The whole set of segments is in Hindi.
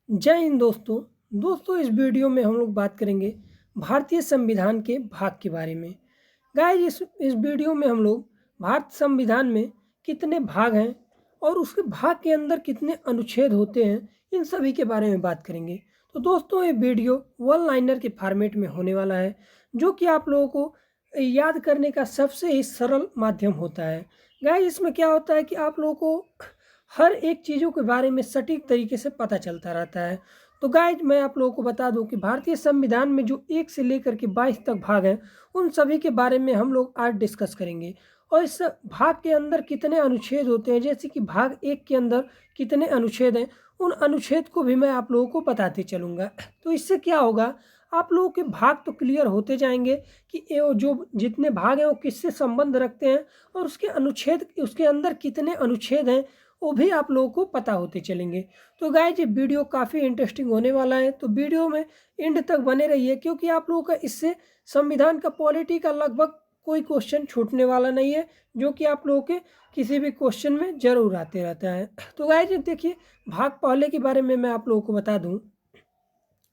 जय हिंद दोस्तों इस वीडियो में हम लोग बात करेंगे भारतीय संविधान के भाग के बारे में। गाइस इस वीडियो में हम लोग भारत संविधान में कितने भाग हैं और उसके भाग के अंदर कितने अनुच्छेद होते हैं, इन सभी के बारे में बात करेंगे। तो दोस्तों ये वीडियो वन लाइनर के फॉर्मेट में होने वाला है, जो कि आप लोगों को याद करने का सबसे ही सरल माध्यम होता है। गाइस इसमें क्या होता है कि आप लोगों को हर एक चीज़ों के बारे में सटीक तरीके से पता चलता रहता है। तो गाइज मैं आप लोगों को बता दूं कि भारतीय संविधान में जो 1 से लेकर के 22 तक भाग हैं, उन सभी के बारे में हम लोग आज डिस्कस करेंगे। और इस भाग के अंदर कितने अनुच्छेद होते हैं, जैसे कि भाग 1 के अंदर कितने अनुच्छेद हैं, उन अनुच्छेद को भी मैं आप लोगों को बताते चलूँगा। तो इससे क्या होगा, आप लोगों के भाग तो क्लियर होते जाएंगे कि ये जो जितने भाग हैं वो किससे संबंध रखते हैं, और उसके अनुच्छेद उसके अंदर कितने अनुच्छेद हैं वो भी आप लोगों को पता होते चलेंगे। तो गाइज ये वीडियो काफ़ी इंटरेस्टिंग होने वाला है, तो वीडियो में एंड तक बने रहिए, क्योंकि आप लोगों का इससे संविधान का पॉलिटी का लगभग कोई क्वेश्चन छूटने वाला नहीं है, जो कि आप लोगों के किसी भी क्वेश्चन में जरूर आते रहता है। तो गाइज देखिए, भाग पहले के बारे में मैं आप लोगों को बता दूं।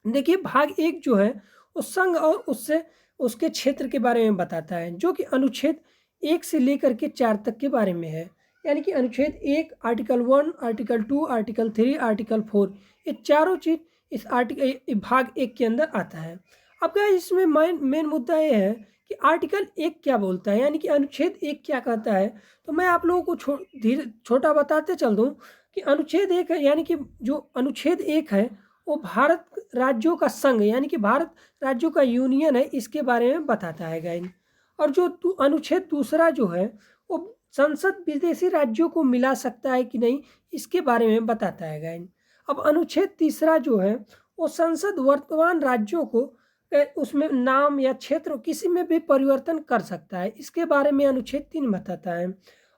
देखिए भाग 1 जो है वो संघ और उससे उसके क्षेत्र के बारे में बताता है, जो कि अनुच्छेद 1 से लेकर के 4 तक के बारे में है। यानी कि अनुच्छेद 1 आर्टिकल 1, आर्टिकल 2, आर्टिकल 3, आर्टिकल 4, ये चारों चीज इस भाग 1 के अंदर आता है। अब क्या इसमें मेन मुद्दा ये है कि आर्टिकल 1 क्या बोलता है, यानी कि अनुच्छेद 1 क्या कहता है। तो मैं आप लोगों को छोटा बताते चल दूं कि अनुच्छेद 1 है, यानी कि जो अनुच्छेद 1 है वो भारत राज्यों का संघ, यानी कि भारत राज्यों का यूनियन है, इसके बारे में बताता है गाइस। और जो अनुच्छेद दूसरा जो है वो संसद विदेशी राज्यों को मिला सकता है कि नहीं, इसके बारे में बताता है गाइस। अब अनुच्छेद तीसरा जो है वो संसद वर्तमान राज्यों को उसमें नाम या क्षेत्र किसी में भी परिवर्तन कर सकता है, इसके बारे में अनुच्छेद 3 बताता है।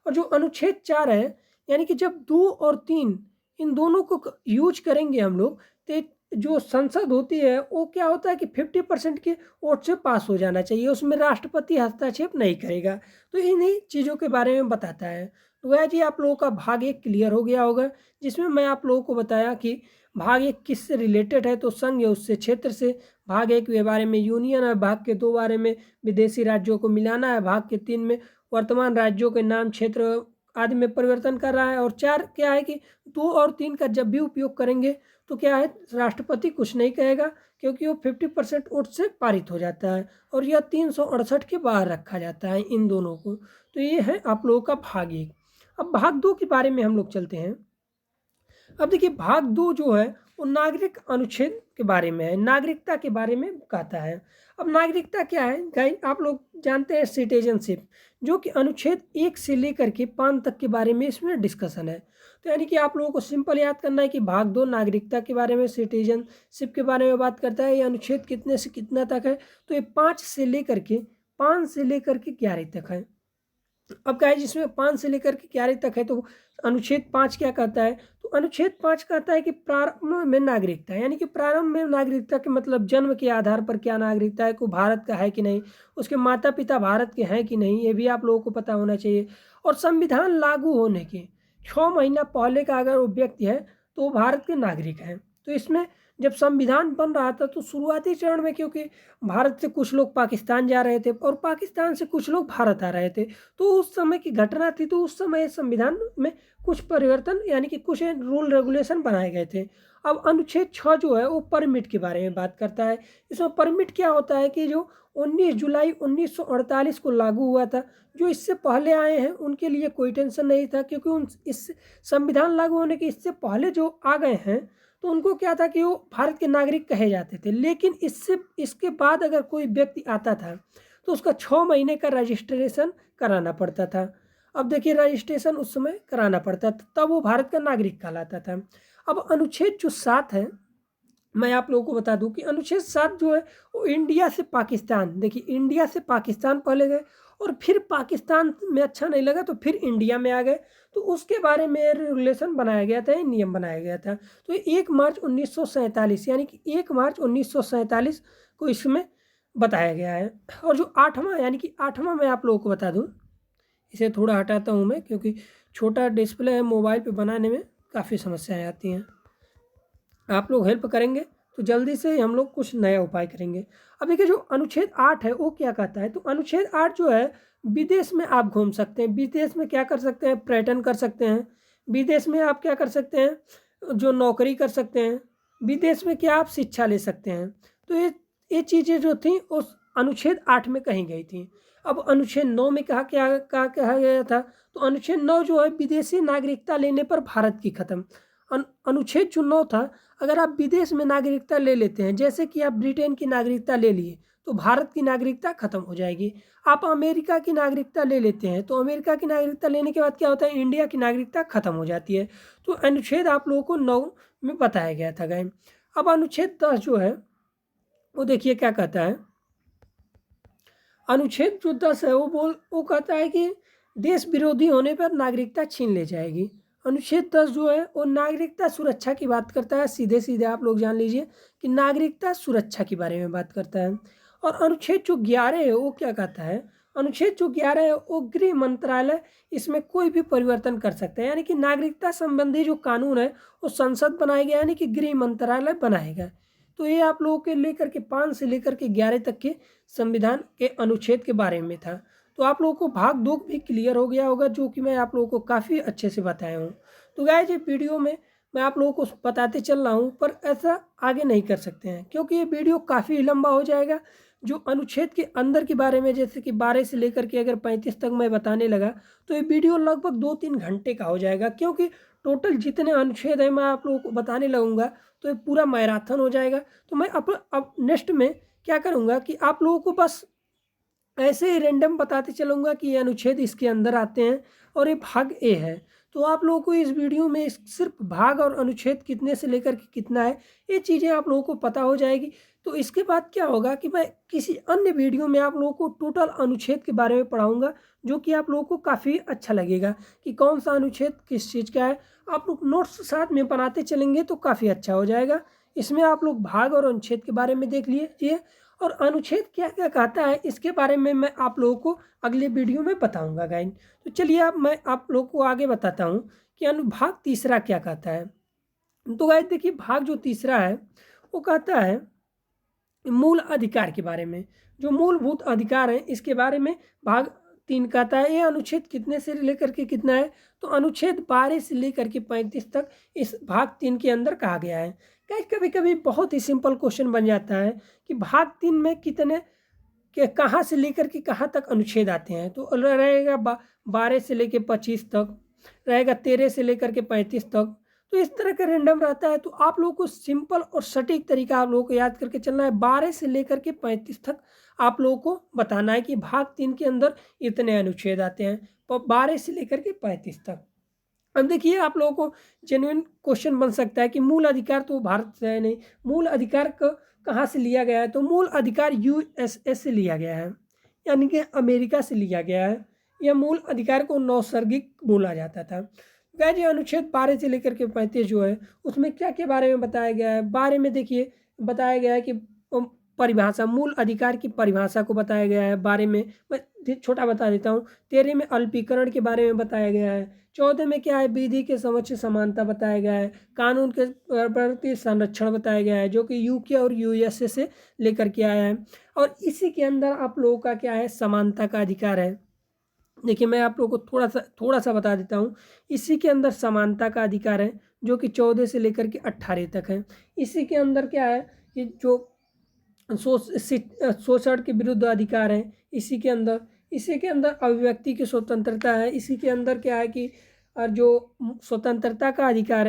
और जो अनुच्छेद 4 है, यानी कि जब 2 और 3 इन दोनों को यूज करेंगे हम लोग, तो जो संसद होती है वो क्या होता है कि 50% के वोट से पास हो जाना चाहिए, उसमें राष्ट्रपति हस्तक्षेप नहीं करेगा। तो इन्हीं चीज़ों के बारे में बताता है। तो वह जी आप लोगों का भाग 1 क्लियर हो गया होगा, जिसमें मैं आप लोगों को बताया कि भाग 1 किससे रिलेटेड है, तो संघ है उससे क्षेत्र से। भाग 1 के बारे में यूनियन है, भाग के 2 बारे में विदेशी राज्यों को मिलाना है, भाग के 3 में वर्तमान राज्यों के नाम क्षेत्र आदि में परिवर्तन कर रहा है, और 4 क्या है कि 2 और 3 का जब भी उपयोग करेंगे तो क्या है, राष्ट्रपति कुछ नहीं कहेगा, क्योंकि वो 50% वोट से पारित हो जाता है, और यह 368 के बाहर रखा जाता है इन दोनों को। तो ये है आप लोगों का भाग 1। अब भाग 2 के बारे में हम लोग चलते हैं। अब देखिए भाग 2 जो है वो नागरिक अनुच्छेद के बारे में है, नागरिकता के बारे में कहता है। अब नागरिकता क्या है गाइस, आप लोग जानते हैं सिटीजनशिप, जो कि अनुच्छेद 1 से लेकर के 5 तक के बारे में इसमें डिस्कशन है। तो यानी कि आप लोगों को सिंपल याद करना है कि भाग 2 नागरिकता के बारे में, सिटीजनशिप के बारे में बात करता है। ये अनुच्छेद कितने से कितना तक है, तो ये 5 से लेकर के 11 तक है। अब क्या है, जिसमें 5 से लेकर के 11 तक है, तो अनुच्छेद 5 क्या कहता है, तो अनुच्छेद 5 कहता है कि प्रारंभ में नागरिकता, यानी कि प्रारंभ में नागरिकता के मतलब जन्म के आधार पर क्या नागरिकता है, को भारत का है कि नहीं, उसके माता पिता भारत के हैं कि नहीं, ये भी आप लोगों को पता होना चाहिए। और संविधान लागू होने के 6 महीना पहले का अगर वो व्यक्ति है तो वो भारत के नागरिक हैं। तो इसमें जब संविधान बन रहा था तो शुरुआती चरण में, क्योंकि भारत से कुछ लोग पाकिस्तान जा रहे थे और पाकिस्तान से कुछ लोग भारत आ रहे थे, तो उस समय की घटना थी, तो उस समय संविधान में कुछ परिवर्तन, यानी कि कुछ रूल रेगुलेशन बनाए गए थे। अब अनुच्छेद 6 जो है वो परमिट के बारे में बात करता है। इसमें परमिट क्या होता है कि जो 19 जुलाई 1948 को लागू हुआ था, जो इससे पहले आए हैं उनके लिए कोई टेंशन नहीं था, क्योंकि उन इस संविधान लागू होने के इससे पहले जो आ गए हैं तो उनको क्या था कि वो भारत के नागरिक कहे जाते थे। लेकिन इसके बाद अगर कोई व्यक्ति आता था तो उसका 6 महीने का रजिस्ट्रेशन कराना पड़ता था। अब देखिए रजिस्ट्रेशन उस समय कराना पड़ता था, तब वो भारत का नागरिक कहलाता था। अब अनुच्छेद जो 7 है, मैं आप लोगों को बता दूं कि अनुच्छेद 7 जो है वो इंडिया से पाकिस्तान, देखिए इंडिया से पाकिस्तान पहले गए, और फिर पाकिस्तान में अच्छा नहीं लगा तो फिर इंडिया में आ गए, तो उसके बारे में रेगुलेशन बनाया गया था, नियम बनाया गया था। तो 1 मार्च 1947, यानी कि 1 मार्च 1947 को इसमें बताया गया है। और जो 8वां, यानी कि 8वां मैं आप लोगों को बता दूं, इसे थोड़ा हटाता हूं मैं, क्योंकि छोटा डिस्प्ले है मोबाइल पे बनाने में काफ़ी समस्याएं आती हैं। आप लोग हेल्प करेंगे तो जल्दी से ही हम लोग कुछ नया उपाय करेंगे। अब देखिए जो अनुच्छेद 8 है वो क्या कहता है, तो अनुच्छेद 8 जो है विदेश में आप घूम सकते हैं, विदेश में क्या कर सकते हैं, पर्यटन कर सकते हैं, विदेश में आप क्या कर सकते हैं, जो नौकरी कर सकते हैं, विदेश में क्या आप शिक्षा ले सकते हैं। तो ये चीज़ें जो थी उस अनुच्छेद 8 में कही गई थी। अब अनुच्छेद 9 में कहा गया था, तो अनुच्छेद 9 जो है विदेशी नागरिकता लेने पर भारत की खत्म। अनुच्छेद जो 9 था, अगर आप विदेश में नागरिकता ले लेते हैं, जैसे कि आप ब्रिटेन की नागरिकता ले लिए तो भारत की नागरिकता खत्म हो जाएगी। आप अमेरिका की नागरिकता ले लेते हैं तो अमेरिका की नागरिकता लेने के बाद क्या होता है, इंडिया की नागरिकता खत्म हो जाती है। तो अनुच्छेद आप लोगों को 9 में बताया गया था गाइस। अब अनुच्छेद 10 जो है वो देखिए क्या कहता है। अनुच्छेद जो 10 है वो कहता है कि देश विरोधी होने पर नागरिकता छीन ले जाएगी। अनुच्छेद 10 जो है वो नागरिकता सुरक्षा की बात करता है, सीधे सीधे आप लोग जान लीजिए कि नागरिकता सुरक्षा के बारे में बात करता है। और अनुच्छेद जो 11 है वो क्या कहता है, अनुच्छेद जो 11 है वो गृह मंत्रालय इसमें कोई भी परिवर्तन कर सकता है, यानी कि नागरिकता संबंधी जो कानून है वो संसद बनाएगा, यानी कि गृह मंत्रालय बनाएगा। तो ये आप लोगों के लेकर के 5 से लेकर के 11 तक के संविधान के अनुच्छेद के बारे में था। तो आप लोगों को भाग 2 भी क्लियर हो गया होगा, जो कि मैं आप लोगों को काफ़ी अच्छे से बताया हूँ। तो गाइस ये वीडियो में मैं आप लोगों को बताते चल रहा हूँ, पर ऐसा आगे नहीं कर सकते हैं क्योंकि ये वीडियो काफ़ी लंबा हो जाएगा। जो अनुच्छेद के अंदर के बारे में जैसे कि 12 से लेकर के अगर 35 तक मैं बताने लगा तो ये वीडियो लगभग 2-3 घंटे का हो जाएगा, क्योंकि टोटल जितने अनुच्छेद हैं मैं आप लोगों को बताने लगूंगा तो ये पूरा मैराथन हो जाएगा। तो मैं अब नेक्स्ट में क्या करूँगा कि आप लोगों को बस ऐसे ही रैंडम बताते चलूँगा कि ये अनुच्छेद इसके अंदर आते हैं और ये भाग ए है। तो आप लोगों को इस वीडियो में सिर्फ भाग और अनुच्छेद कितने से लेकर के कितना है ये चीज़ें आप लोगों को पता हो जाएगी। तो इसके बाद क्या होगा कि मैं किसी अन्य वीडियो में आप लोगों को टोटल अनुच्छेद के बारे में पढ़ाऊँगा, जो कि आप लोगों को काफ़ी अच्छा लगेगा कि कौन सा अनुच्छेद किस चीज़ का है। आप लोग नोट्स साथ में बनाते चलेंगे तो काफ़ी अच्छा हो जाएगा। इसमें आप लोग भाग और अनुच्छेद के बारे में देख लीजिए और अनुच्छेद क्या क्या कहता है इसके बारे में मैं आप लोगों को अगले वीडियो में बताऊंगा गाइस। तो चलिए अब मैं आप लोगों को आगे बताता हूं कि अनुभाग तीसरा क्या कहता है। तो गाइस देखिए भाग जो तीसरा है वो कहता है मूल अधिकार के बारे में। जो मूलभूत अधिकार हैं इसके बारे में भाग 3 कहता है। ये अनुच्छेद कितने से लेकर के कितना है, तो अनुच्छेद 12 से लेकर के 35 तक इस भाग 3 के अंदर कहा गया है। कभी कभी बहुत ही सिंपल क्वेश्चन बन जाता है कि भाग 3 में कितने के कहाँ से लेकर के कहाँ तक अनुच्छेद आते हैं, तो रहेगा 12 से लेकर 25 तक, रहेगा 13 से लेकर के 35 तक। तो इस तरह का रैंडम रहता है। तो आप लोगों को सिंपल और सटीक तरीका आप लोगों को याद करके चलना है। 12 से लेकर के 35 तक आप लोगों को बताना है कि भाग 3 के अंदर इतने अनुच्छेद आते हैं, 12 से लेकर के 35 तक। अब देखिए आप लोगों को जेन्युइन क्वेश्चन बन सकता है कि मूल अधिकार तो भारत से है नहीं, मूल अधिकार कहाँ से लिया गया है, तो मूल अधिकार यूएसए से लिया गया है, यानी कि अमेरिका से लिया गया है। यह मूल अधिकार को नैसर्गिक बोला जाता था। गाइस ये अनुच्छेद 12 से लेकर के 35 जो है उसमें क्या के बारे में बताया गया है, बारे में देखिए बताया गया है कि परिभाषा, मूल अधिकार की परिभाषा को बताया गया है। बारे में मैं छोटा बता देता हूँ। 13 में अल्पीकरण के बारे में बताया गया है। 14 में क्या है, विधि के समक्ष समानता बताया गया है। कानून के प्रति संरक्षण बताया गया है, जो कि यूके और यूएसए से लेकर के आया है। और इसी के अंदर आप लोगों का क्या है, समानता का अधिकार है। देखिए मैं आप लोगों को थोड़ा सा बता देता हूँ। इसी के अंदर समानता का अधिकार है, जो कि 14 से लेकर के 18 तक है। इसी के अंदर क्या है कि जो शोषण के विरुद्ध अधिकार है। इसी के अंदर अभिव्यक्ति की स्वतंत्रता है। इसी के अंदर क्या है कि जो स्वतंत्रता का अधिकार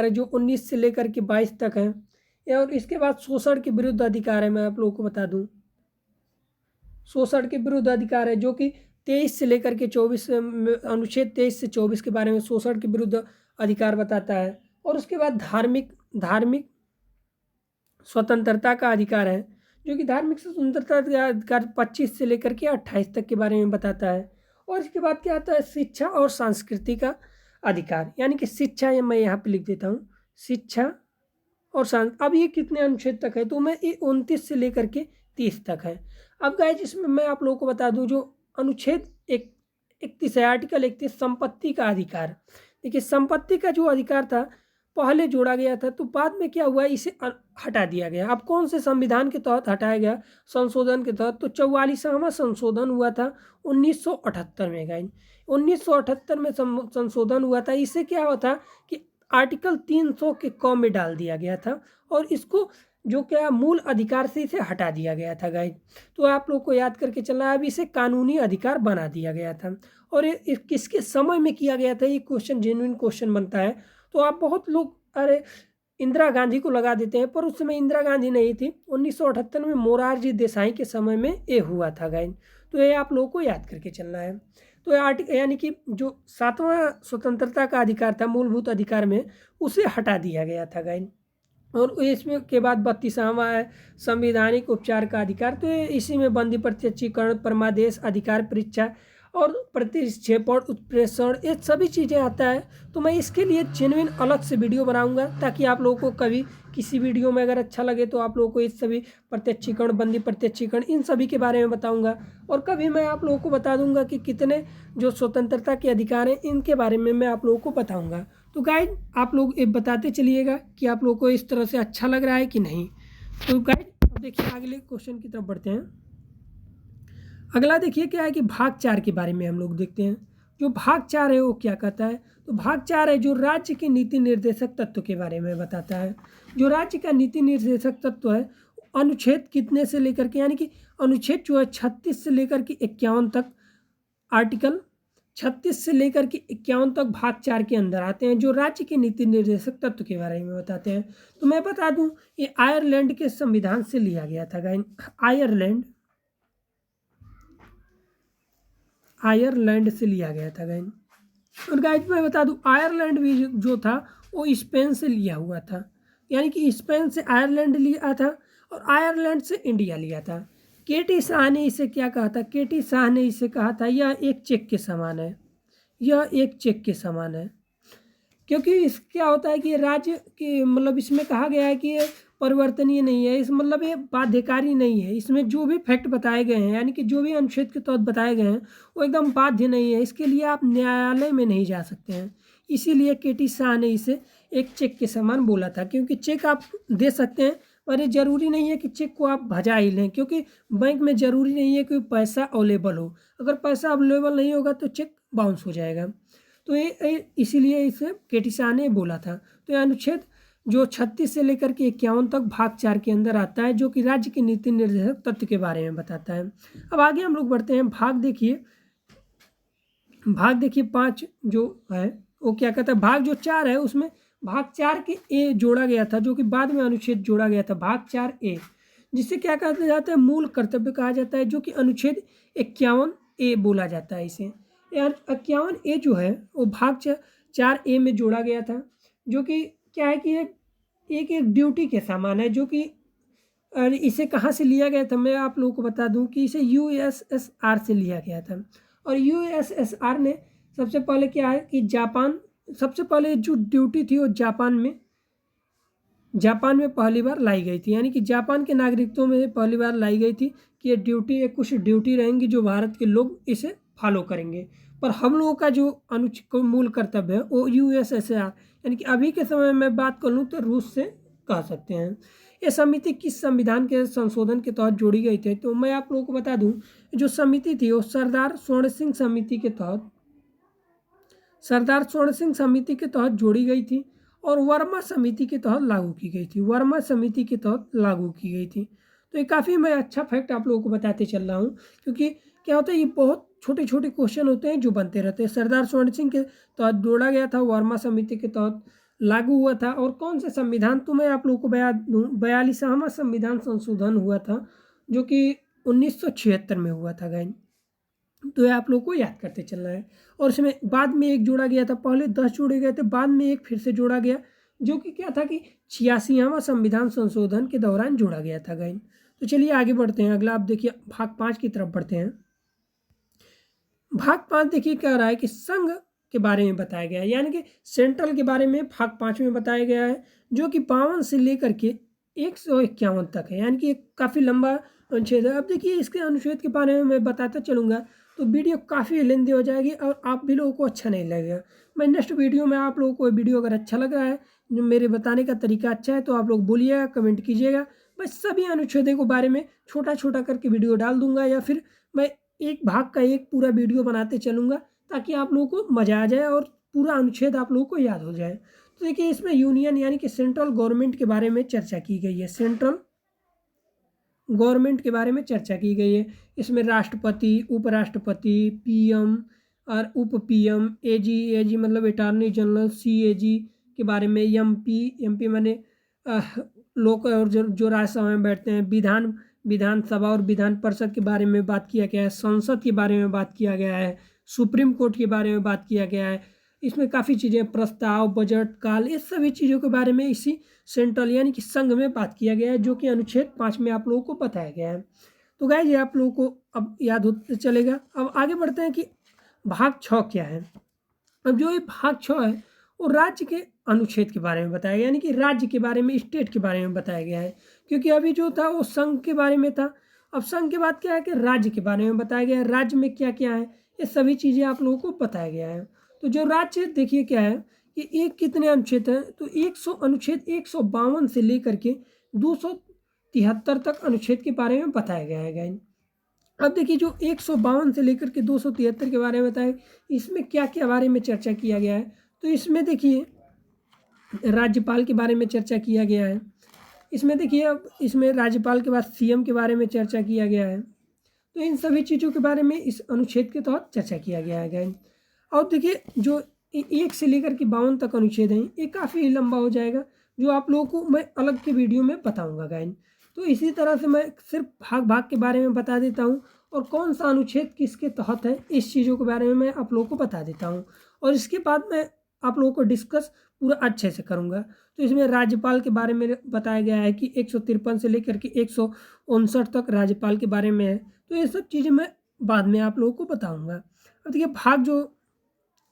है, जो 19 से लेकर के 22 तक है। और इसके बाद शोषण के विरुद्ध अधिकार है। मैं आप लोगों को बता दूं, शोषण के विरुद्ध अधिकार है, जो कि 23 से लेकर के 24, अनुच्छेद 23 से 24 के बारे में शोषण के विरुद्ध अधिकार बताता है। और उसके बाद धार्मिक स्वतंत्रता का अधिकार है, जो कि धार्मिक स्वतंत्रता का अधिकार 25 से लेकर के 28 तक के बारे में बताता है। और इसके बाद क्या आता है, शिक्षा और संस्कृति का अधिकार, यानी कि शिक्षा, ये मैं यहाँ पे लिख देता हूँ, शिक्षा और अब ये कितने अनुच्छेद तक है, तो मैं ये 29 से लेकर के 30 तक है। अब गाइस इसमें मैं आप लोगों को बता दूं, जो अनुच्छेद 31 है, आर्टिकल 31 संपत्ति का अधिकार। देखिए संपत्ति का जो अधिकार था पहले जोड़ा गया था, तो बाद में क्या हुआ, इसे हटा दिया गया। अब कौन से संविधान के तहत हटाया गया, संशोधन के तहत, तो 44वां संशोधन हुआ था 1978 में। गाइस 1978 में संशोधन हुआ था। इससे क्या हुआ था कि आर्टिकल 300 के क में डाल दिया गया था और इसको जो क्या मूल अधिकार से इसे हटा दिया गया था। गाइस तो आप लोग को याद करके चलना है, अब इसे कानूनी अधिकार बना दिया गया था। और ये किसके समय में किया गया था, ये क्वेश्चन जेन्युइन क्वेश्चन बनता है। तो आप बहुत लोग अरे इंदिरा गांधी को लगा देते हैं, पर उस समय इंदिरा गांधी नहीं थी, 1978 में मोरारजी देसाई के समय में ये हुआ था। गाइस तो ये आप लोगों को याद करके चलना है। तो आर्टिकल यानी कि जो 7वां स्वतंत्रता का अधिकार था मूलभूत अधिकार में, उसे हटा दिया गया था। गाइस और इसमें के बाद 32वां है संवैधानिक उपचार का अधिकार। तो इसी में बंदी प्रत्यक्षीकरण, परमादेश, अधिकार परीक्षा और प्रतिक्षेपण, उत्प्रेषण, ये सभी चीज़ें आता है। तो मैं इसके लिए जेन्युइन अलग से वीडियो बनाऊंगा, ताकि आप लोगों को कभी किसी वीडियो में अगर अच्छा लगे तो आप लोगों को इस सभी प्रत्यक्षीकरण, बंदी प्रत्यक्षीकरण, इन सभी के बारे में बताऊंगा। और कभी मैं आप लोगों को बता दूंगा कि कितने जो स्वतंत्रता के अधिकार हैं इनके बारे में मैं आप लोगों को बताऊँगा। तो गाइड आप लोग ये बताते चलिएगा कि आप लोगों को इस तरह से अच्छा लग रहा है कि नहीं। तो गाइड अब देखिए अगले क्वेश्चन की तरफ बढ़ते हैं। अगला देखिए क्या है कि भाग 4 के बारे में हम लोग देखते हैं। जो भाग 4 है वो क्या कहता है, तो भाग 4 है जो राज्य के नीति निर्देशक तत्व के बारे में बताता है। जो राज्य का नीति निर्देशक तत्व है अनुच्छेद कितने से लेकर के, यानी कि अनुच्छेद जो है 36 से लेकर के 51 तक, आर्टिकल 36 से लेकर के 51 तक भाग 4 के अंदर आते हैं, जो राज्य के नीति निर्देशक तत्व के बारे में बताते हैं। तो मैं बता दूं ये आयरलैंड के संविधान से लिया गया था। आयरलैंड से लिया गया था। और गाइज मैं बता दूं आयरलैंड भी जो था वो स्पेन से लिया हुआ था, यानी कि स्पेन से आयरलैंड लिया था और आयरलैंड से इंडिया लिया था। केटी शाह ने इसे क्या कहा था, केटी शाह ने इसे कहा था यह एक चेक के समान है, यह एक चेक के समान है। क्योंकि इस क्या होता है कि ये राज्य के मतलब इसमें कहा गया है कि ये परिवर्तनीय नहीं है, इस मतलब ये बाध्यकारी नहीं है। इसमें जो भी फैक्ट बताए गए हैं, यानी कि जो भी अनुच्छेद के तहत बताए गए हैं वो एकदम बाध्य नहीं है, इसके लिए आप न्यायालय में नहीं जा सकते हैं। इसीलिए केटी शाह ने इसे एक चेक के समान बोला था, क्योंकि चेक आप दे सकते हैं पर ये जरूरी नहीं है कि चेक को आप भजा ही लें, क्योंकि बैंक में जरूरी नहीं है कि पैसा अवेलेबल हो। अगर पैसा अवेलेबल नहीं होगा तो चेक बाउंस हो जाएगा। तो ये इसीलिए इसे केटी शाह ने बोला था। तो ये अनुच्छेद जो 36 से लेकर के 51 तक भाग 4 के अंदर आता है, जो कि राज्य के नीति निर्देशक तत्व के बारे में बताता है। अब आगे हम लोग बढ़ते हैं। भाग देखिए 5 जो है वो क्या कहता है, भाग जो 4 है उसमें भाग 4 के ए जोड़ा गया था, जो कि बाद में अनुच्छेद जोड़ा गया था भाग 4 ए, जिसे क्या कहते जाता है, मूल कर्तव्य कहा जाता है, जो कि अनुच्छेद 51 ए बोला जाता है इसे। यार 51 ए जो है वो भाग 4 ए में जोड़ा गया था, जो कि क्या है कि एक ड्यूटी के समान है, जो कि इसे कहाँ से लिया गया था मैं आप लोगों को बता दूं कि इसे यूएसएसआर से लिया गया था। और यूएसएसआर ने सबसे पहले क्या है कि सबसे पहले जो ड्यूटी थी वो जापान में पहली बार लाई गई थी, यानी कि जापान के नागरिकों में पहली बार लाई गई थी कि ये ड्यूटी कुछ ड्यूटी रहेंगी जो भारत के लोग इसे फॉलो करेंगे। पर हम लोगों का जो मूल कर्तव्य है वो यूएसएसआर, यानी कि अभी के समय में बात कर लूँ तो रूस से कह सकते हैं। ये समिति किस संविधान के संशोधन के तहत जोड़ी गई थी, तो मैं आप लोगों को बता दूं जो समिति थी वो सरदार स्वर्ण सिंह समिति के तहत जोड़ी गई थी और वर्मा समिति के तहत लागू की गई थी। तो ये काफ़ी मैं अच्छा फैक्ट आप लोगों को बताते चल रहा हूँ, क्योंकि क्या होता है ये बहुत छोटे छोटे क्वेश्चन होते हैं जो बनते रहते हैं। सरदार स्वर्ण सिंह के तहत जोड़ा गया था, वर्मा समिति के तहत लागू हुआ था। और कौन से संविधान, तो मैं आप लोगों को बता दूँ 42वां संविधान संशोधन हुआ था, जो कि 1976 में हुआ था। गाइस तो ये आप लोग को याद करते चलना है। और इसमें बाद में एक जोड़ा गया था, पहले 10 जोड़े गए थे, बाद में एक फिर से जोड़ा गया, जो कि क्या था कि 86वां संविधान संशोधन के दौरान जोड़ा गया था। गाइस तो चलिए आगे बढ़ते हैं। अगला आप देखिए भाग 5 की तरफ बढ़ते हैं। भाग 5 देखिए क्या रहा है कि संघ के बारे में बताया गया है, यानी कि सेंट्रल के बारे में भाग 5 में बताया गया है, जो कि 52 से लेकर के 151 तक है, यानी कि काफ़ी लंबा अनुच्छेद है। अब देखिए इसके अनुच्छेद के बारे में मैं बताता चलूँगा। तो वीडियो काफ़ी लेंदी हो जाएगी और आप भी लोगों को अच्छा नहीं लगेगा। मैं नेक्स्ट वीडियो में आप लोगों को वीडियो अगर अच्छा लग रहा है, जो मेरे बताने का तरीका अच्छा है, तो आप लोग बोलिएगा, कमेंट कीजिएगा। मैं सभी अनुच्छेदों के बारे में छोटा छोटा करके वीडियो डाल दूंगा, या फिर मैं एक भाग का एक पूरा वीडियो बनाते चलूँगा, ताकि आप लोगों को मज़ा आ जाए और पूरा अनुच्छेद आप लोगों को याद हो जाए। तो देखिए, इसमें यूनियन यानी कि सेंट्रल गवर्नमेंट के बारे में चर्चा की गई है। सेंट्रल गवर्नमेंट के बारे में चर्चा की गई है। इसमें राष्ट्रपति, उपराष्ट्रपति, पीएम और उप पीएम, एजी, एजी मतलब अटॉर्नी जनरल, सीएजी के बारे में, एमपी, एमपी माने लोक, और जो राज्यसभा में बैठते हैं, विधानसभा और विधान परिषद के बारे में बात किया गया है। संसद के बारे में बात किया गया है। सुप्रीम कोर्ट के बारे में बात किया गया है। इसमें काफ़ी चीज़ें, प्रस्ताव, बजट काल, इस सभी चीज़ों के बारे में इसी सेंट्रल यानी कि संघ में बात किया गया है, जो कि अनुच्छेद 5 में आप लोगों को बताया गया है। तो गाइस, ये आप लोगों को अब याद होते चलेगा। अब आगे बढ़ते हैं कि भाग 6 क्या है। अब जो ये भाग 6 है, वो राज्य के अनुच्छेद के बारे में बताया गया, यानी कि राज्य के बारे में, स्टेट के बारे में बताया गया है। क्योंकि अभी जो था वो संघ के बारे में था। अब संघ के बाद क्या है कि राज्य के बारे में बताया गया है। राज्य में क्या क्या है, ये सभी चीज़ें आप लोगों को बताया गया है। तो जो राज्य, देखिए क्या है कि एक कितने अनुच्छेद हैं, तो 100 अनुच्छेद 152 से लेकर के 273 तक अनुच्छेद के बारे में बताया गया है गाइस। अब देखिए, जो 152 से लेकर के 273 के बारे में बताया, इसमें क्या क्या बारे में चर्चा किया गया है। तो इसमें देखिए, राज्यपाल के बारे में चर्चा किया गया है। इसमें देखिए, अब इसमें राज्यपाल के बाद सीएम के बारे में चर्चा किया गया है। तो इन सभी चीज़ों के बारे में इस अनुच्छेद के तहत चर्चा किया गया है गाइस। और देखिए, जो 1 से लेकर के 52 तक अनुच्छेद हैं, ये काफ़ी लंबा हो जाएगा, जो आप लोगों को मैं अलग के वीडियो में बताऊंगा गाइस। तो इसी तरह से मैं सिर्फ भाग भाग के बारे में बता देता हूँ, और कौन सा अनुच्छेद किसके तहत है, इस चीज़ों के बारे में मैं आप लोगों को बता देता हूँ। और इसके बाद मैं आप लोगों को डिस्कस पूरा अच्छे से करूँगा। तो इसमें राज्यपाल के बारे में बताया गया है कि 153 से लेकर के 159 तक राज्यपाल के बारे में है। तो ये सब चीज़ें मैं बाद में आप लोगों को बताऊँगा। अब देखिए, भाग जो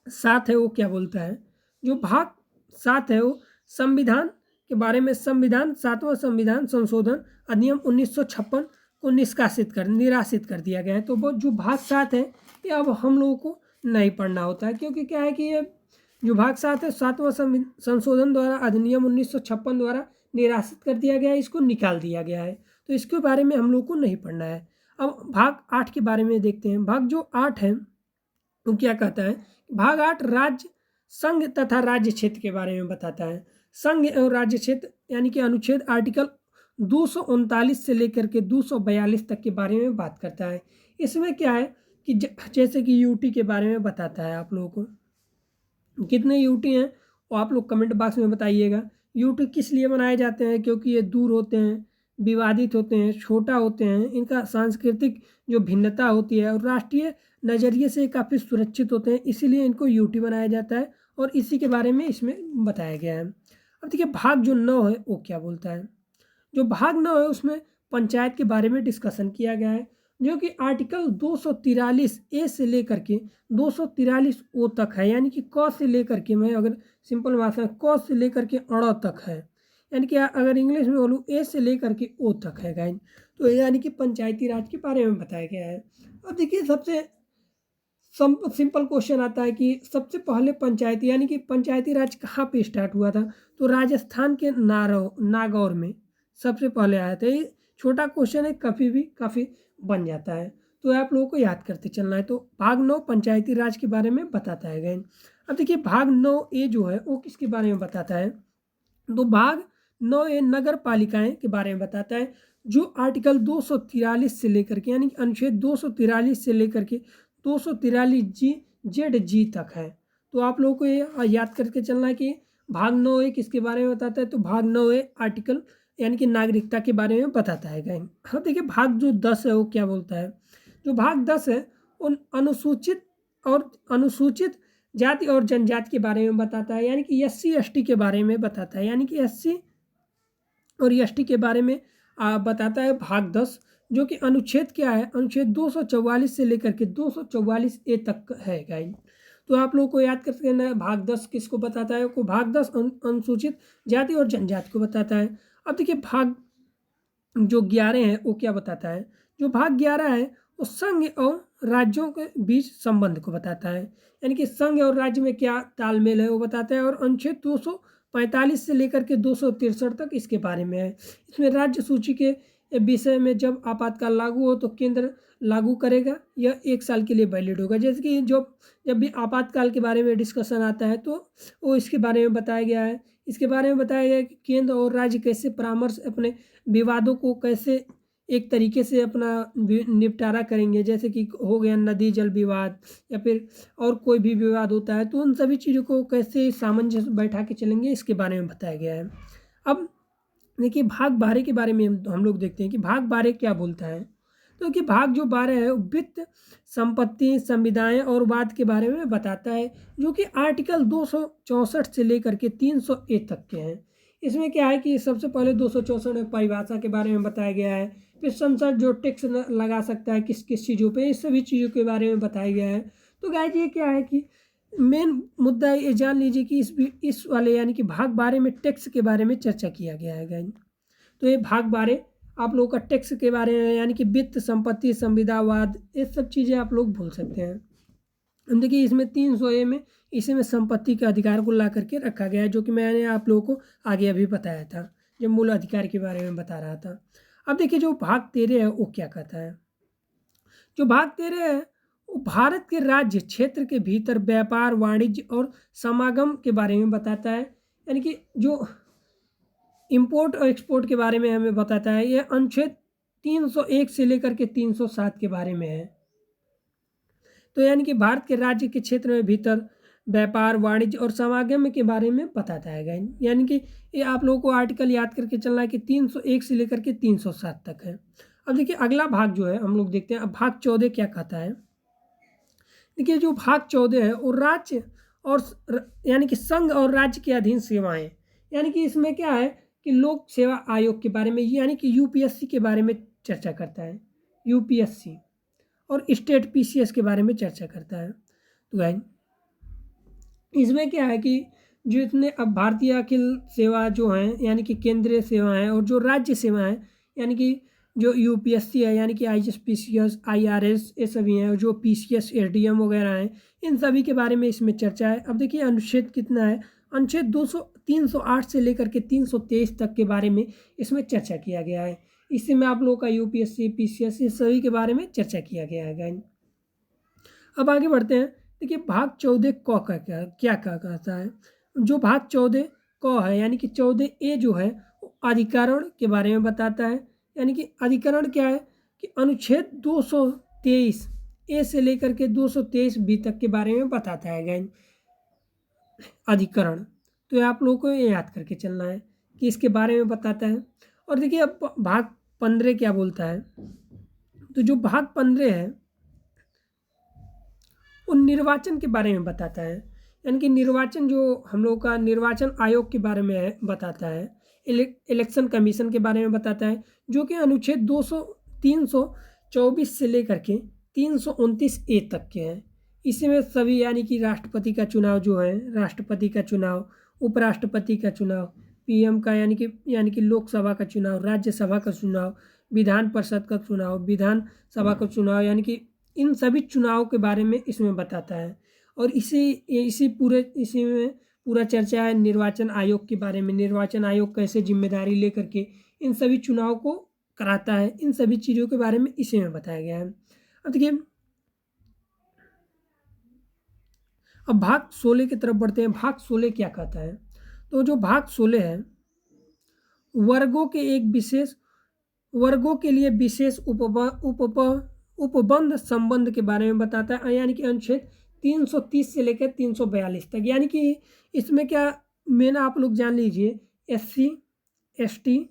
7 है वो क्या बोलता है। जो भाग 7 है वो संविधान के बारे में, संविधान, 7वां संविधान संशोधन अधिनियम 1956 को निराशित कर दिया गया है। तो वो जो भाग 7 है, ये अब हम लोगों को नहीं पढ़ना होता है, क्योंकि क्या है कि ये जो भाग 7 है, 7वां संशोधन द्वारा, अधिनियम 1956 द्वारा निराशित कर दिया गया है, इसको निकाल दिया गया है। तो इसके बारे में हम लोग को नहीं पढ़ना है। अब भाग 8 के बारे में देखते हैं। भाग जो 8 है वो क्या कहता है। भाग 8 राज्य, संघ तथा राज्य क्षेत्र के बारे में बताता है। संघ और राज्य क्षेत्र यानी कि अनुच्छेद आर्टिकल 239 से लेकर के 242 तक के बारे में बात करता है। इसमें क्या है कि जैसे कि यूटी के बारे में बताता है। आप लोगों को कितने यूटी हैं वो आप लोग कमेंट बॉक्स में बताइएगा। यूटी किस लिए बनाए जाते हैं, क्योंकि ये दूर होते हैं, विवादित होते हैं, छोटा होते हैं, इनका सांस्कृतिक जो भिन्नता होती है और राष्ट्रीय नज़रिए से काफ़ी सुरक्षित होते हैं, इसीलिए इनको यूटी बनाया जाता है, और इसी के बारे में इसमें बताया गया है। अब देखिए, भाग जो 9 है वो क्या बोलता है। जो भाग 9 है उसमें पंचायत के बारे में डिस्कशन किया गया है, जो कि आर्टिकल 243 ए से लेकर के 243 ओ तक है, यानी कि क से लेकर के, मैं अगर सिंपल भाषा में, क से लेकर के अड़ तक है, यानी कि अगर इंग्लिश में बोलूँ, ए से लेकर के ओ तक है गाइस। तो यानी कि पंचायती राज के बारे में बताया गया है। अब देखिए, सबसे सिंपल क्वेश्चन आता है कि सबसे पहले पंचायती यानी कि पंचायती राज कहाँ पे स्टार्ट हुआ था। तो राजस्थान के नागौर में सबसे पहले आया था। ये छोटा क्वेश्चन है, कभी भी काफ़ी बन जाता है, तो आप लोगों को याद करते चलना है। तो भाग 9 पंचायती राज के बारे में बताता है गाइस। अब देखिए, भाग 9 ए जो है वो किसके बारे में बताता है। तो भाग 9 ए नगर पालिकाएं के बारे में बताता है, जो आर्टिकल 243 से लेकर के, यानी कि अनुच्छेद 243 से लेकर के 243 जी जेड जी तक है। तो आप लोगों को ये याद करके चलना है कि भाग 9 ए किसके बारे में बताता है। तो भाग 9 ए आर्टिकल यानी कि नागरिकता के बारे में बताता है गाइस। अब देखिए, भाग जो 10 है वो क्या बोलता है। जो भाग 10 है उन अनुसूचित जाति और जनजाति के बारे में बताता है, यानी कि एससी एसटी के बारे में बताता है, यानी कि एससी और एसटी के बारे में बताता है भाग 10, जो कि अनुच्छेद क्या है, अनुच्छेद 244 से लेकर के 244 ए तक है गाइस। तो आप लोगों को याद करके ना, भाग 10 किसको बताता है, को भाग 10 अनुसूचित जाति और जनजाति को बताता है। अब देखिए, भाग जो 11 है वो क्या बताता है। जो भाग 11 है वो संघ और राज्यों के बीच संबंध को बताता है, यानी कि संघ और राज्य में क्या तालमेल है वो बताता है। और अनुच्छेद 245 से लेकर के 263 तक इसके बारे में है। इसमें राज्य सूची के विषय में जब आपातकाल लागू हो तो केंद्र लागू करेगा, यह 1 साल के लिए वैलिड होगा। जैसे कि जब भी आपातकाल के बारे में डिस्कशन आता है तो वो इसके बारे में बताया गया है। इसके बारे में बताया गया है कि केंद्र और राज्य कैसे परामर्श अपने विवादों को कैसे एक तरीके से अपना निपटारा करेंगे। जैसे कि हो गया नदी जल विवाद या फिर और कोई भी विवाद होता है तो उन सभी चीज़ों को कैसे सामंजस्य बैठा के चलेंगे, इसके बारे में बताया गया है। अब देखिए भाग 12 के बारे में हम लोग देखते हैं कि भाग 12 क्या बोलता है। तो कि भाग जो 12 है वो वित्त, संपत्ति, संविदाएं और वाद के बारे में बताता है, जो कि आर्टिकल 264 से लेकर के 301 तक के हैं। इसमें क्या है कि सबसे पहले 264 में परिभाषा के बारे में बताया गया है। फिर संसद जो टैक्स लगा सकता है किस किस चीज़ों पे, इस सभी चीज़ों के बारे में बताया गया है। तो गाइस ये क्या है कि मेन मुद्दा ये जान लीजिए कि इस वाले यानी कि भाग 12 में टैक्स के बारे में चर्चा किया गया है गाइस। तो ये भाग 12 आप लोगों का टैक्स के बारे में, यानी कि वित्त, संपत्ति, संविदावाद, ये सब चीज़ें आप लोग भूल सकते हैं। अब देखिए इसमें 300A में इसी में संपत्ति के अधिकार को ला करके रखा गया है, जो कि मैंने आप लोगों को आगे अभी बताया था जब मूल अधिकार के बारे में बता रहा था। अब देखिए जो भाग 13 है वो क्या कहता है। जो भाग 13 है वो भारत के राज्य क्षेत्र के भीतर व्यापार, वाणिज्य और समागम के बारे में बताता है, यानी कि जो इंपोर्ट और एक्सपोर्ट के बारे में हमें बताता है। यह अनुच्छेद 301 से लेकर के 307 के बारे में है। तो यानी कि भारत के राज्य के क्षेत्र में भीतर व्यापार, वाणिज्य और समागम के बारे में बताता है गाइस। यानी कि ये आप लोगों को आर्टिकल याद करके चलना है कि 301 से लेकर के 307 तक है। अब देखिए अगला भाग जो है हम लोग देखते हैं। अब भाग 14 क्या कहता है। देखिए जो भाग 14 है वो राज्य और यानी कि संघ और राज्य के अधीन सेवाएं, यानी कि इसमें क्या है कि लोक सेवा आयोग के बारे में, यानी कि यूपीएससी के बारे में चर्चा करता है। यूपीएससी और स्टेट पीसीएस के बारे में चर्चा करता है। तो गाइस इसमें क्या है कि जो इतने अब भारतीय अखिल सेवा जो हैं, यानी कि केंद्रीय सेवाएं और जो राज्य सेवाएं, यानी कि जो यूपीएससी है, यानी कि आईएएस, पीसीएस, आईआरएस, ये सभी हैं, और जो पीसीएस, एसडीएम वगैरह हैं, इन सभी के बारे में इसमें चर्चा है। अब देखिए अनुच्छेद कितना है। अनुच्छेद 308 से लेकर के 323 तक के बारे में इसमें चर्चा किया गया है। इसी में आप लोगों का यूपीएससी, पीसीएस, ये सभी के बारे में चर्चा किया गया है गाइस। अब आगे बढ़ते हैं। देखिए भाग 14 क का क्या कहता है। जो भाग 14 क है, यानी कि 14A जो है अधिकरण के बारे में बताता है। यानी कि अधिकरण क्या है कि अनुच्छेद 223A से लेकर के 223B तक के बारे में बताता है गाइस अधिकरण। तो ये आप लोगों को ये याद करके चलना है कि इसके बारे में बताता है। और देखिए अब भाग 15 क्या बोलता है। तो जो भाग 15 है वो निर्वाचन के बारे में बताता है, यानी कि निर्वाचन जो हम लोग का निर्वाचन आयोग के बारे में है, बताता है। इलेक्शन कमीशन के बारे में बताता है, जो कि अनुच्छेद 324 से लेकर के 329A तक के हैं। इसमें सभी यानी कि राष्ट्रपति का चुनाव जो है, राष्ट्रपति का चुनाव, उपराष्ट्रपति का चुनाव, पीएम का यानी कि लोकसभा का चुनाव, राज्यसभा का चुनाव, विधान परिषद का चुनाव, विधानसभा का चुनाव, यानी कि इन सभी चुनाव के बारे में इसमें बताता है। और इसी में पूरा चर्चा है निर्वाचन आयोग के बारे में। निर्वाचन आयोग कैसे जिम्मेदारी लेकर के इन सभी चुनाव को कराता है, इन सभी चीज़ों के बारे में इसी में बताया गया है। अब देखिए अब भाग 16 की तरफ बढ़ते हैं। भाग 16 क्या कहता है। तो जो भाग 16 है वर्गों के लिए विशेष उपबंध संबंध के बारे में बताता है, यानी कि अनुच्छेद 330 से लेकर 342 तक। यानी कि इसमें क्या मेन आप लोग जान लीजिए, एससी, एसटी,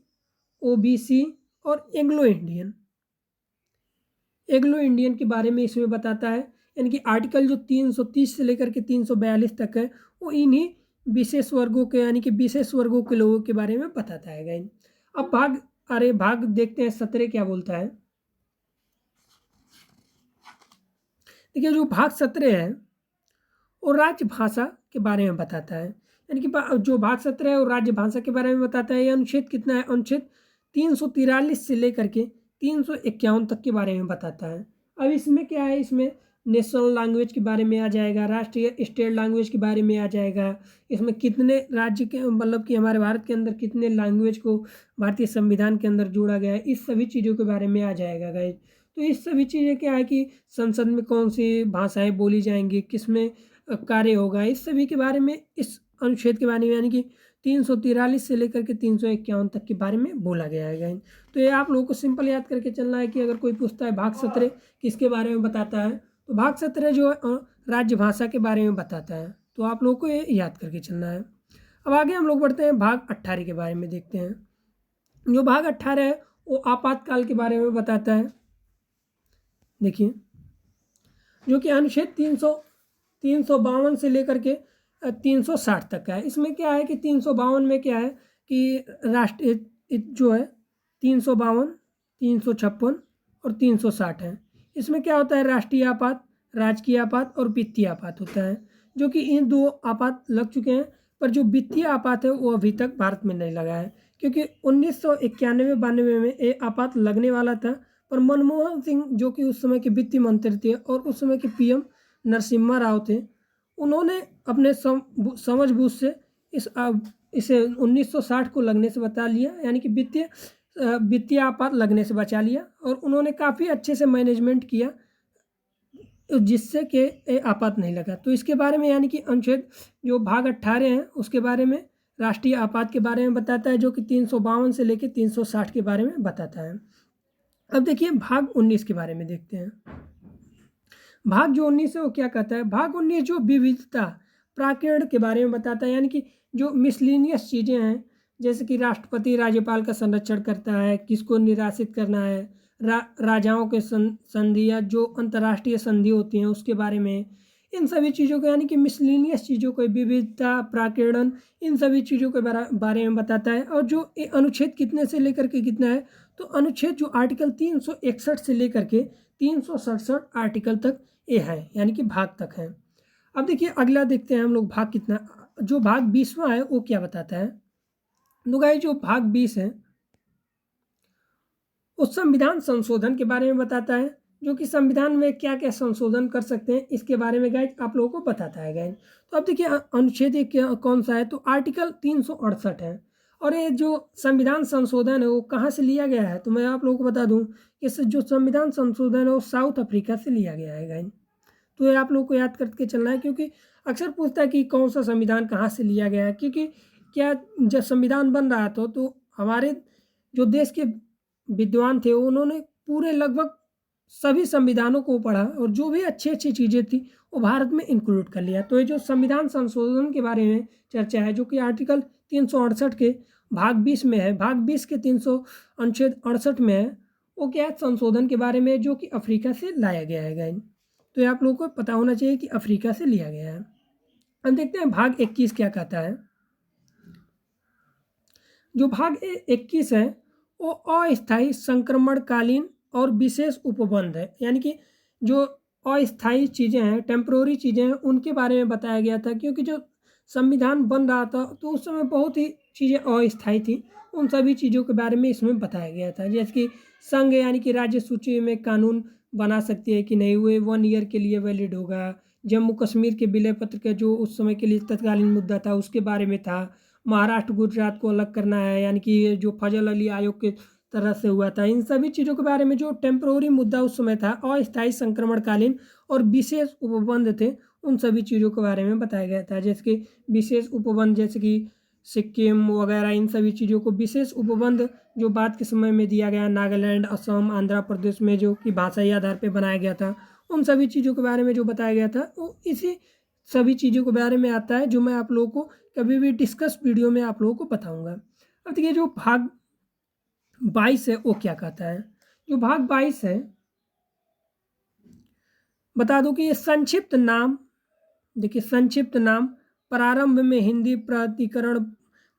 ओबीसी और एंग्लो इंडियन के बारे में इसमें बताता है। यानी कि आर्टिकल जो 330 से लेकर के 342 तक है वो इन्हीं विशेष वर्गों के, यानी कि विशेष वर्गों के लोगों के बारे में बताता है गाइस। अब भाग देखते हैं 17 क्या बोलता है। देखिए जो भाग 17 है वो राजभाषा के बारे में बताता है। यानी कि जो भाग 17 है वो राजभाषा के बारे में बताता है। ये अनुच्छेद कितना है, अनुच्छेद 343 से लेकर के 351 तक के बारे में बताता है। अब इसमें क्या है, इसमें नेशनल लैंग्वेज के बारे में आ जाएगा, राष्ट्रीय स्टेट लैंग्वेज के बारे में आ जाएगा, इसमें कितने राज्य के मतलब कि हमारे भारत के अंदर कितने लैंग्वेज को भारतीय संविधान के अंदर जोड़ा गया है, इस सभी चीज़ों के बारे में आ जाएगा गाइज। तो इस सभी चीज़ें क्या है कि संसद में कौन सी भाषाएं बोली जाएंगी, किसमें कार्य होगा, इस सभी के बारे में इस अनुच्छेद के बारे में यानी कि 343 से लेकर के 351 तक के बारे में बोला गया है गाइज। तो ये आप लोगों को सिंपल याद करके चलना है कि अगर कोई पूछता है भाग 17 किसके बारे में बताता है, तो भाग 17 जो राज्य भाषा के बारे में बताता है, तो आप लोगों को ये याद करके चलना है। अब आगे हम लोग बढ़ते हैं, भाग 18 के बारे में देखते हैं। जो भाग 18 है वो आपातकाल के बारे में बताता है। देखिए, जो कि अनुच्छेद 352 से लेकर के 360 तक का है। इसमें क्या है कि 352 में क्या है कि राष्ट्रीय जो है 352, 356 और 360 है। इसमें क्या होता है, राष्ट्रीय आपात, राजकीय आपात और वित्तीय आपात होता है, जो कि इन दो आपात लग चुके हैं, पर जो वित्तीय आपात है वो अभी तक भारत में नहीं लगा है, क्योंकि 1991-92 में ये आपात लगने वाला था, पर मनमोहन सिंह जो कि उस समय के वित्त मंत्री थे और उस समय के पीएम नरसिम्हा राव थे, उन्होंने अपने समझबूझ से इसे 1960 को लगने से बचा लिया, यानी कि वित्तीय आपात लगने से बचा लिया, और उन्होंने काफ़ी अच्छे से मैनेजमेंट किया जिससे कि आपात नहीं लगा। तो इसके बारे में यानी कि अनुच्छेद जो भाग 18 है उसके बारे में राष्ट्रीय आपात के बारे में बताता है, जो कि 352 से लेकर 360 के बारे में बताता है। अब देखिए भाग 19 के बारे में देखते हैं। भाग जो 19 है वो क्या कहता है, भाग 19 जो विविधता प्राकरण के बारे में बताता है, यानी कि जो मिसलिनियस चीज़ें हैं, जैसे कि राष्ट्रपति राज्यपाल का संरक्षण करता है, किसको निराशित करना है, राजाओं के संधियाँ जो अंतर्राष्ट्रीय संधि होती हैं उसके बारे में, इन सभी चीज़ों को यानी कि मिसलिनियस चीज़ों को, विविधता प्राकरण, इन सभी चीज़ों के बारे में बताता है। और जो अनुच्छेद कितने से लेकर के कितना है, तो अनुच्छेद जो आर्टिकल 361 से लेकर के 367 आर्टिकल तक ये है, यानी कि भाग तक है। अब देखिए अगला देखते हैं हम लोग, भाग कितना, जो भाग 20वां है वो क्या बताता है। तो गाइस जो भाग 20 है उस संविधान संशोधन के बारे में बताता है, जो कि संविधान में क्या क्या संशोधन कर सकते हैं इसके बारे में गाइस आप लोगों को बताता है गाइस। तो अब देखिए अनुच्छेद कौन सा है, तो आर्टिकल 368 है। और ये जो संविधान संशोधन है वो कहाँ से लिया गया है, तो मैं आप लोगों को बता दूं कि जो संविधान संशोधन है वो साउथ अफ्रीका से लिया गया है गाइस। तो ये आप लोगों को याद करके चलना है, क्योंकि अक्सर पूछता है कि कौन सा संविधान कहाँ से लिया गया है, क्योंकि क्या जब संविधान बन रहा था तो हमारे जो देश के विद्वान थे उन्होंने पूरे लगभग सभी संविधानों को पढ़ा और जो भी अच्छी अच्छी चीज़ें थी वो भारत में इंक्लूड कर लिया। तो ये जो संविधान संशोधन के बारे में चर्चा है, जो कि आर्टिकल 368 के भाग 20 में है, भाग 20 के अनुच्छेद 68 में है, वो क्या है, संशोधन के बारे में, जो कि अफ्रीका से लाया गया है गाइस। तो ये आप लोगों को पता होना चाहिए कि अफ्रीका से लिया गया है। अब देखते हैं भाग 21 क्या कहता है। जो भाग 21 है वो अस्थायी संक्रमणकालीन और विशेष उपबंध है, यानी कि जो अस्थायी चीज़ें हैं, टेम्प्रोरी चीज़ें हैं, उनके बारे में बताया गया था, क्योंकि जो संविधान बन रहा था तो उस समय बहुत ही चीज़ें अस्थायी थी, उन सभी चीज़ों के बारे में इसमें बताया गया था। जैसे कि संघ यानी कि राज्य सूची में कानून बना सकती है कि नहीं, हुए 1 ईयर के लिए वैलिड होगा। जम्मू कश्मीर के विलय पत्र का जो उस समय के लिए तत्कालीन मुद्दा था उसके बारे में था। महाराष्ट्र गुजरात को अलग करना है, यानी कि जो फजल अली आयोग के तरह से हुआ था, इन सभी चीज़ों के बारे में जो टेम्प्रोरी मुद्दा उस समय था, अस्थायी संक्रमणकालीन और विशेष उपबंध थे, उन सभी चीज़ों के बारे में बताया गया था। जैसे कि विशेष उपबंध जैसे कि सिक्किम वगैरह, इन सभी चीज़ों को विशेष उपबंध जो बाद के समय में दिया गया, नागालैंड, असम, आंध्र प्रदेश में जो कि भाषाई आधार पर बनाया गया था, उन सभी चीज़ों के बारे में जो बताया गया था वो इसी सभी चीज़ों के बारे में आता है, जो मैं आप लोगों को कभी भी डिस्कस वीडियो में आप लोगों को बताऊंगा। अब देखिए जो भाग 22 है वो क्या कहता है। जो भाग 22 है, बता दो कि ये संक्षिप्त नाम, देखिए संक्षिप्त नाम प्रारंभ में हिंदी प्राधिकरण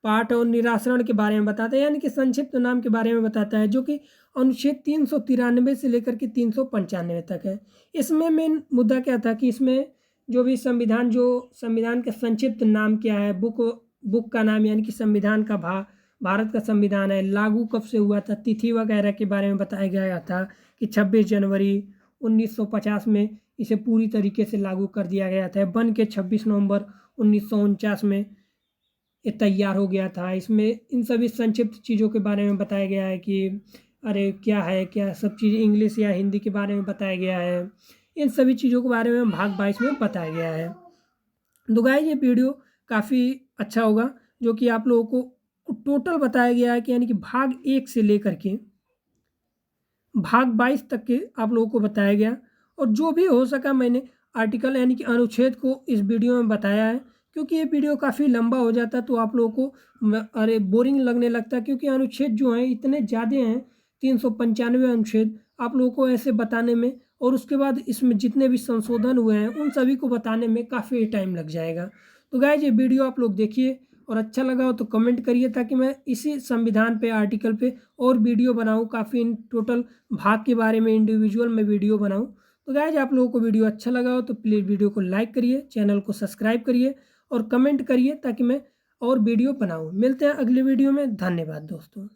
पाठ और निरासरण के बारे में बताता है, यानी कि संक्षिप्त नाम के बारे में बताता है, जो कि अनुच्छेद 393 से लेकर के 395 तक है। इसमें मेन मुद्दा क्या था कि इसमें जो भी संविधान का संक्षिप्त नाम क्या है, बुक का नाम, यानी कि संविधान का भारत का संविधान है, लागू कब से हुआ था, तिथि वगैरह के बारे में बताया गया था कि 26 जनवरी 1950 में इसे पूरी तरीके से लागू कर दिया गया था। बन के 26 नवंबर 1949 में ये तैयार हो गया था। इसमें इन सभी संक्षिप्त चीज़ों के बारे में बताया गया है कि अरे क्या है, क्या सब चीज़ इंग्लिश या हिंदी के बारे में बताया गया है। इन सभी चीज़ों के बारे में भाग 22 में बताया गया है। तो गाइस ये वीडियो काफ़ी अच्छा होगा, जो कि आप लोगों को टोटल बताया गया है कि यानी कि भाग 1 से लेकर के भाग 22 तक के आप लोगों को बताया गया। और जो भी हो सका मैंने आर्टिकल यानी कि अनुच्छेद को इस वीडियो में बताया है, क्योंकि ये वीडियो काफ़ी लंबा हो जाता तो आप लोगों को अरे बोरिंग लगने लगता, क्योंकि अनुच्छेद जो हैं इतने ज़्यादा हैं, 395 अनुच्छेद आप लोगों को ऐसे बताने में, और उसके बाद इसमें जितने भी संशोधन हुए हैं उन सभी को बताने में काफ़ी टाइम लग जाएगा। तो गाइस ये वीडियो आप लोग देखिए, और अच्छा लगा हो तो कमेंट करिए, ताकि मैं इसी संविधान पे आर्टिकल पे और वीडियो बनाऊँ, काफ़ी इन टोटल भाग के बारे में इंडिविजुअल में वीडियो बनाऊँ। तो गाइस आप लोगों को वीडियो अच्छा लगा हो तो प्लीज़ वीडियो को लाइक करिए, चैनल को सब्सक्राइब करिए और कमेंट करिए, ताकि मैं और वीडियो बनाऊँ। मिलते हैं अगले वीडियो में। धन्यवाद दोस्तों।